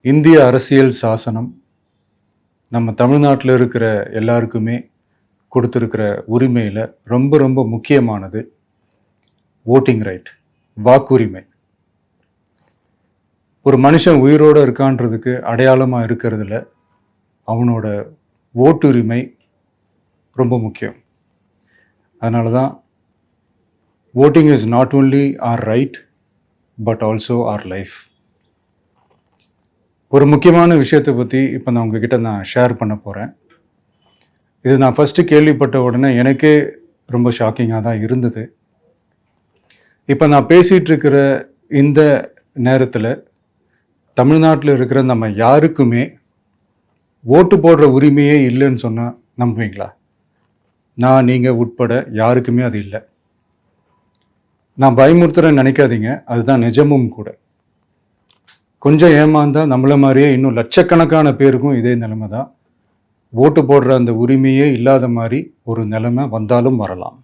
இந்திய அரசியல் சாசனம் நம்ம தமிழ்நாட்டில் இருக்கிற எல்லாருக்குமே கொடுத்துருக்கிற உரிமையில் ரொம்ப ரொம்ப முக்கியமானது ஓட்டிங் ரைட், வாக்குரிமை. ஒரு மனுஷன் உயிரோடு இருக்கான்றதுக்கு அடையாளமாக இருக்கிறதுல அவனோட ஓட்டுரிமை ரொம்ப முக்கியம். அதனால தான் voting is not only R right but also R life. ஒரு முக்கியமான விஷயத்தை பற்றி இப்போ நான் உங்ககிட்ட ஷேர் பண்ண போகிறேன். இது நான் ஃபஸ்ட்டு கேள்விப்பட்ட உடனே எனக்கே ரொம்ப ஷாக்கிங்காக தான் இருந்தது. இப்போ நான் பேசிகிட்டு இருக்கிற இந்த நேரத்தில் தமிழ்நாட்டில் இருக்கிற நம்ம யாருக்குமே ஓட்டு போடுற உரிமையே இல்லைன்னு சொன்னால் நம்புவீங்களா? நீங்கள் உட்பட யாருக்குமே அது இல்லை. நான் பயமுறுத்துறேன்னு நினைக்காதீங்க, அதுதான் நிஜமும் கூட. கொஞ்சம் ஏமாந்தா நம்மள மாதிரியே இன்னும் லட்சக்கணக்கான பேருக்கும் இதே நிலைமை தான். ஓட்டு போடுற அந்த உரிமையே இல்லாத மாதிரி ஒரு நிலைமை வந்தாலும் வரலாம்.